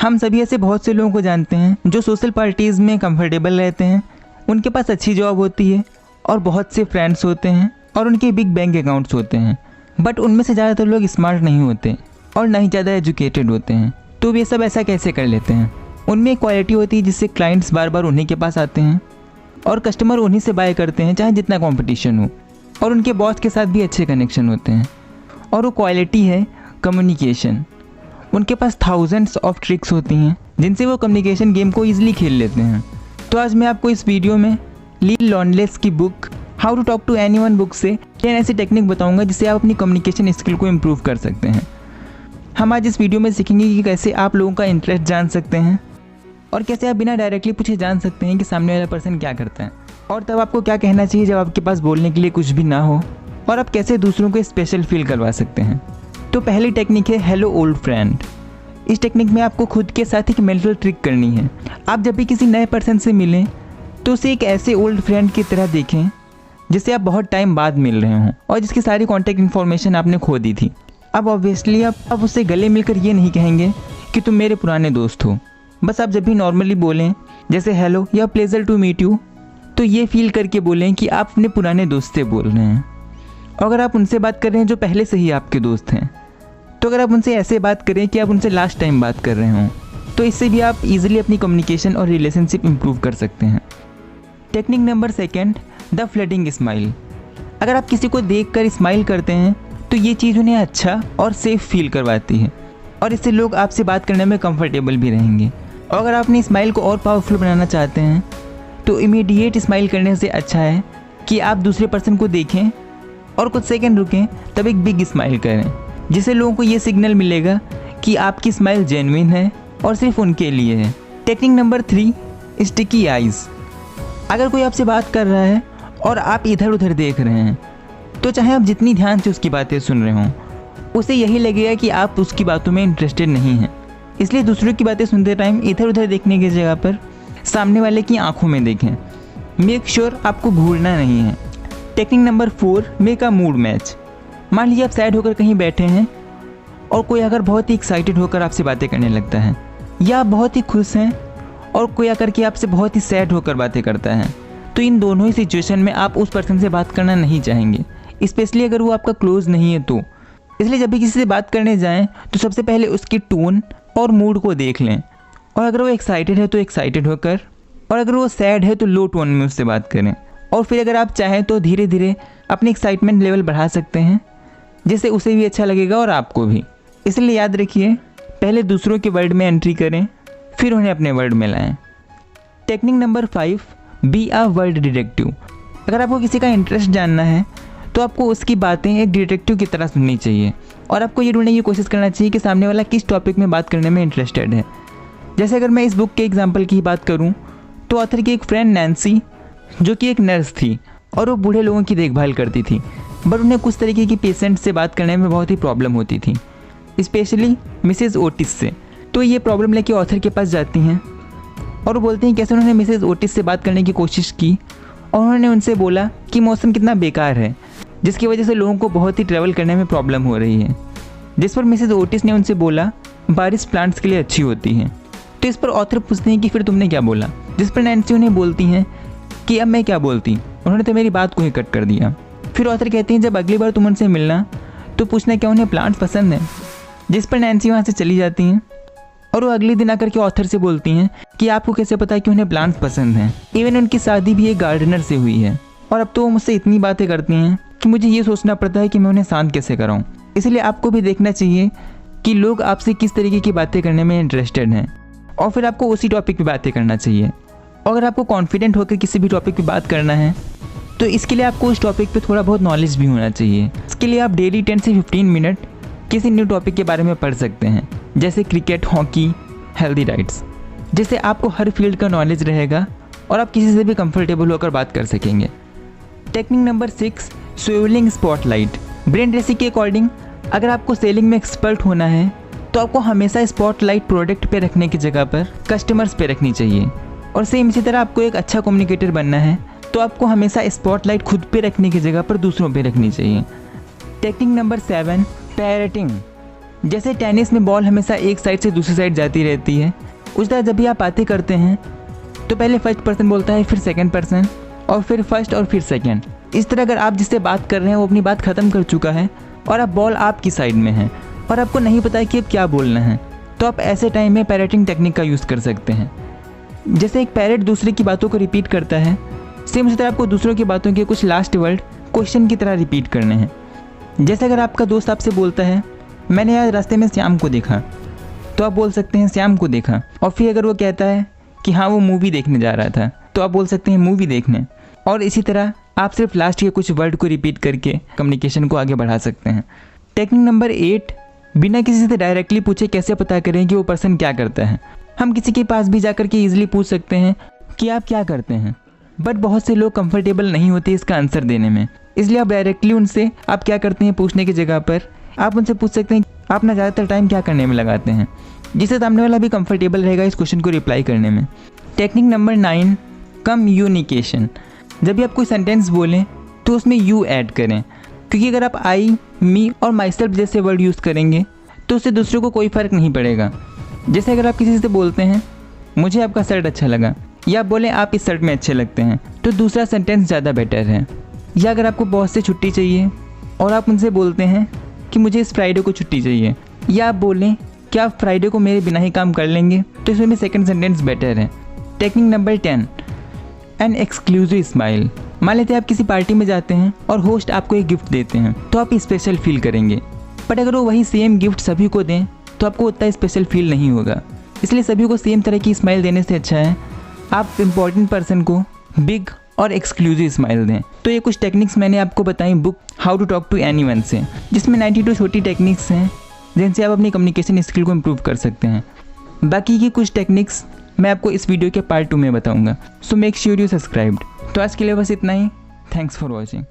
हम सभी ऐसे बहुत से लोगों को जानते हैं जो सोशल पार्टीज़ में कंफर्टेबल रहते हैं, उनके पास अच्छी जॉब होती है और बहुत से फ्रेंड्स होते हैं और उनके बिग बैंक अकाउंट्स होते हैं, बट उनमें से ज़्यादातर लोग स्मार्ट नहीं होते और ना ही ज़्यादा एजुकेटेड होते हैं। तो वे सब ऐसा कैसे कर लेते हैं? उनमें एक क्वालिटी होती है जिससे क्लाइंट्स बार बार उन्हीं के पास आते हैं और कस्टमर उन्हीं से बाय करते हैं, चाहे जितना कंपटीशन हो, और उनके बॉस के साथ भी अच्छे कनेक्शन होते हैं। और वो क्वालिटी है कम्युनिकेशन। उनके पास थाउजेंड्स ऑफ ट्रिक्स होती हैं जिनसे वो कम्युनिकेशन गेम को ईजिली खेल लेते हैं। तो आज मैं आपको इस वीडियो में ली लॉन्डलेस की book how to talk to anyone book से 10 ऐसी टेक्निक बताऊंगा जिससे आप अपनी कम्युनिकेशन स्किल को इम्प्रूव कर सकते हैं। हम आज इस वीडियो में सीखेंगे कि कैसे आप लोगों का इंटरेस्ट जान सकते हैं और कैसे आप बिना डायरेक्टली पूछे जान सकते हैं कि सामने वाला पर्सन क्या करता है, और तब आपको क्या कहना चाहिए जब आपके पास बोलने के लिए कुछ भी ना हो, और आप कैसे दूसरों को स्पेशल फील करवा सकते हैं। तो पहली टेक्निक है हेलो ओल्ड फ्रेंड। इस टेक्निक में आपको खुद के साथ एक मेंटल ट्रिक करनी है। आप जब भी किसी नए पर्सन से मिलें तो उसे एक ऐसे ओल्ड फ्रेंड की तरह देखें जिससे आप बहुत टाइम बाद मिल रहे हों और जिसकी सारी कॉन्टैक्ट इन्फॉर्मेशन आपने खो दी थी। अब ऑब्वियसली आप उससे गले मिलकर ये नहीं कहेंगे कि तुम मेरे पुराने दोस्त हो। बस आप जब भी नॉर्मली बोलें जैसे हेलो या प्लेजर टू मीट यू, तो ये फील करके बोलें कि आप अपने पुराने दोस्त से बोल रहे हैं। और अगर आप उनसे बात कर रहे हैं जो पहले से ही आपके दोस्त हैं, तो अगर आप उनसे ऐसे बात करें कि आप उनसे लास्ट टाइम बात कर रहे हों, तो इससे भी आप इजीली अपनी कम्युनिकेशन और रिलेशनशिप इम्प्रूव कर सकते हैं। Technique number 2, the flooding smile. अगर आप किसी को देखकर स्माइल करते हैं तो ये चीज़ उन्हें अच्छा और सेफ फील करवाती है और इससे लोग आपसे बात करने में कंफर्टेबल भी रहेंगे। और अगर आप अपनी स्माइल को और पावरफुल बनाना चाहते हैं तो इमीडिएट स्माइल करने से अच्छा है कि आप दूसरे पर्सन को देखें और कुछ सेकंड रुकें, तब एक बिग स्माइल करें, जिससे लोगों को ये सिग्नल मिलेगा कि आपकी स्माइल जेन्युइन है और सिर्फ उनके लिए है। Technique number 3, sticky eyes. अगर कोई आपसे बात कर रहा है और आप इधर उधर देख रहे हैं, तो चाहे आप जितनी ध्यान से उसकी बातें सुन रहे हों, उसे यही लगेगा कि आप उसकी बातों में इंटरेस्टेड नहीं हैं। इसलिए दूसरों की बातें सुनते टाइम इधर उधर देखने की जगह पर सामने वाले की आंखों में देखें। मेक श्योर आपको घूरना नहीं है। Technique number 4, make a mood match. मान लीजिए आप सैड होकर कहीं बैठे हैं और कोई अगर बहुत ही एक्साइटेड होकर आपसे बातें करने लगता है, या आप बहुत ही खुश हैं और कोई आकर के आपसे बहुत ही सैड होकर बातें करता है, तो इन दोनों ही सिचुएशन में आप उस पर्सन से बात करना नहीं चाहेंगे, स्पेशली अगर वो आपका क्लोज नहीं है तो। इसलिए जब भी किसी से बात करने जाएं तो सबसे पहले उसकी टोन और मूड को देख लें, और अगर वो एक्साइटेड है तो एक्साइटेड होकर, और अगर वो सैड है तो लो टोन में उससे बात करें। और फिर अगर आप चाहें तो धीरे धीरे अपनी एक्साइटमेंट लेवल बढ़ा सकते हैं, जिससे उसे भी अच्छा लगेगा और आपको भी। इसलिए याद रखिए, पहले दूसरों के वर्ड में एंट्री करें, फिर उन्हें अपने वर्ड में लाएं। Technique number 5, be a word detective. अगर आपको किसी का इंटरेस्ट जानना है तो आपको उसकी बातें एक डिटेक्टिव की तरह सुननी चाहिए और आपको ये ढूंढने की कोशिश करना चाहिए कि सामने वाला किस टॉपिक में बात करने में इंटरेस्टेड है। जैसे अगर मैं इस बुक के एग्जाम्पल की बात करूँ तो ऑथर की एक फ्रेंड नैन्सी, जो कि एक नर्स थी और वो बूढ़े लोगों की देखभाल करती थी, बट उन्हें कुछ तरीके की पेशेंट से बात करने में बहुत ही प्रॉब्लम होती थी, स्पेशली मिसेज़ ओटिस से। तो ये प्रॉब्लम लेके ऑथर के पास जाती हैं और वो बोलते हैं कैसे उन्होंने मिसेज़ ओटिस से बात करने की कोशिश की और उन्होंने उनसे बोला कि मौसम कितना बेकार है, जिसकी वजह से लोगों को बहुत ही ट्रैवल करने में प्रॉब्लम हो रही है। जिस पर मिसेज़ ओटिस ने उनसे बोला बारिश प्लांट्स के लिए अच्छी होती है। तो इस पर ऑथर पूछते हैं कि फिर तुमने क्या बोला, जिस पर नैन्सी उन्हें बोलती हैं कि अब मैं क्या बोलती, उन्होंने तो मेरी बात को ही कट कर दिया। फिर ऑथर कहते हैं जब अगली बार तुम उनसे मिलना तो पूछना क्या उन्हें प्लांट्स पसंद हैं, जिस पर नैन्सी वहाँ से चली जाती हैं और वो अगले दिन आकर के ऑथर से बोलती हैं कि आपको कैसे पता है कि उन्हें प्लांट्स पसंद हैं। इवन उनकी शादी भी एक गार्डनर से हुई है और अब तो वो मुझसे इतनी बातें करती हैं कि मुझे ये सोचना पड़ता है कि मैं उन्हें शांत कैसे कराऊं। इसलिए आपको भी देखना चाहिए कि लोग आपसे किस तरीके की बातें करने में इंटरेस्टेड हैं और फिर आपको उसी टॉपिक पे बातें करना चाहिए। अगर आपको कॉन्फिडेंट होकर किसी भी टॉपिक पे बात करना है तो इसके लिए आपको उस टॉपिक पे थोड़ा बहुत नॉलेज भी होना चाहिए। इसके लिए आप डेली 10 से 15 मिनट किसी न्यू टॉपिक के बारे में पढ़ सकते हैं, जैसे क्रिकेट, हॉकी, हेल्दी डाइट्स, जिससे आपको हर फील्ड का नॉलेज रहेगा और आप किसी से भी कंफर्टेबल होकर बात कर सकेंगे। Technique number 6, swivelling spotlight. Brian Tracy के अकॉर्डिंग अगर आपको सेलिंग में एक्सपर्ट होना है तो आपको हमेशा स्पॉटलाइट प्रोडक्ट पे रखने की जगह पर कस्टमर्स पे रखनी चाहिए। और सेम इसी तरह आपको एक अच्छा कम्युनिकेटर बनना है तो आपको हमेशा स्पॉटलाइट खुद पे रखने की जगह पर दूसरों पे रखनी चाहिए। Technique number 7, parroting. जैसे टेनिस में बॉल हमेशा एक साइड से दूसरी साइड जाती रहती है, उस तरह जब भी आप बातें करते हैं तो पहले फर्स्ट पर्सन बोलता है, फिर सेकंड पर्सन, और फिर फर्स्ट और फिर सेकंड। इस तरह अगर आप जिससे बात कर रहे हैं वो अपनी बात ख़त्म कर चुका है और अब बॉल आपकी साइड में है और आपको नहीं पता है कि अब क्या बोलना है, तो आप ऐसे टाइम में पैरेटिंग टेक्निक का यूज़ कर सकते हैं। जैसे एक पैरेट दूसरे की बातों को रिपीट करता है, सेम उसी तरह आपको दूसरों की बातों के कुछ लास्ट वर्ड क्वेश्चन की तरह रिपीट करने हैं। जैसे अगर आपका दोस्त आपसे बोलता है, मैंने आज रास्ते में श्याम को देखा, तो आप बोल सकते हैं श्याम को देखा। और फिर अगर वो कहता है कि हाँ वो मूवी देखने जा रहा था, तो आप बोल सकते हैं मूवी देखने। और इसी तरह आप सिर्फ लास्ट के कुछ वर्ड को रिपीट करके कम्युनिकेशन को आगे बढ़ा सकते हैं। टेक्निक नंबर 8, बिना किसी से डायरेक्टली पूछे कैसे पता करें कि वो पर्सन क्या करता है। हम किसी के पास भी जाकर के ईजिली पूछ सकते हैं कि आप क्या करते हैं, बट बहुत से लोग कंफर्टेबल नहीं होते इसका आंसर देने में, इसलिए आप डायरेक्टली उनसे आप क्या करते हैं पूछने की जगह पर आप उनसे पूछ सकते हैं आप ना ज़्यादातर टाइम क्या करने में लगाते हैं, जिससे सामने वाला भी कंफर्टेबल रहेगा इस क्वेश्चन को रिप्लाई करने में। Technique number 9, communication. जब भी आप कोई सेंटेंस बोलें तो उसमें यू ऐड करें, क्योंकि अगर आप आई, मी और माई सेल्फ जैसे वर्ड यूज़ करेंगे तो उससे दूसरों को कोई फ़र्क नहीं पड़ेगा। जैसे अगर आप किसी से बोलते हैं मुझे आपका शर्ट अच्छा लगा, या बोलें आप इस शर्ट में अच्छे लगते हैं, तो दूसरा सेंटेंस ज़्यादा बेटर है। या अगर आपको बॉस से छुट्टी चाहिए और आप उनसे बोलते हैं कि मुझे इस फ्राइडे को छुट्टी चाहिए, या आप बोलें कि आप फ्राइडे को मेरे बिना ही काम कर लेंगे, तो इसमें सेकंड सेंटेंस बेटर है। Technique number 10, an exclusive smile. मान लेते हैं आप किसी पार्टी में जाते हैं और होस्ट आपको एक गिफ्ट देते हैं, तो आप स्पेशल फील करेंगे, बट अगर वो वही सेम गिफ्ट सभी को दें तो आपको उतना स्पेशल फील नहीं होगा। इसलिए सभी को सेम तरह की स्माइल देने से अच्छा है आप इम्पॉर्टेंट पर्सन को बिग और एक्सक्लूसिव स्माइल दें। तो ये कुछ टेक्निक्स मैंने आपको बताई book how to talk to anyone से, जिसमें 92 छोटी टेक्निक्स हैं जिनसे आप अपनी कम्युनिकेशन स्किल को इम्प्रूव कर सकते हैं। बाकी की कुछ टेक्निक्स मैं आपको इस वीडियो के पार्ट 2 में बताऊंगा, so make sure you subscribed. तो आज के लिए बस इतना ही। Thanks for watching.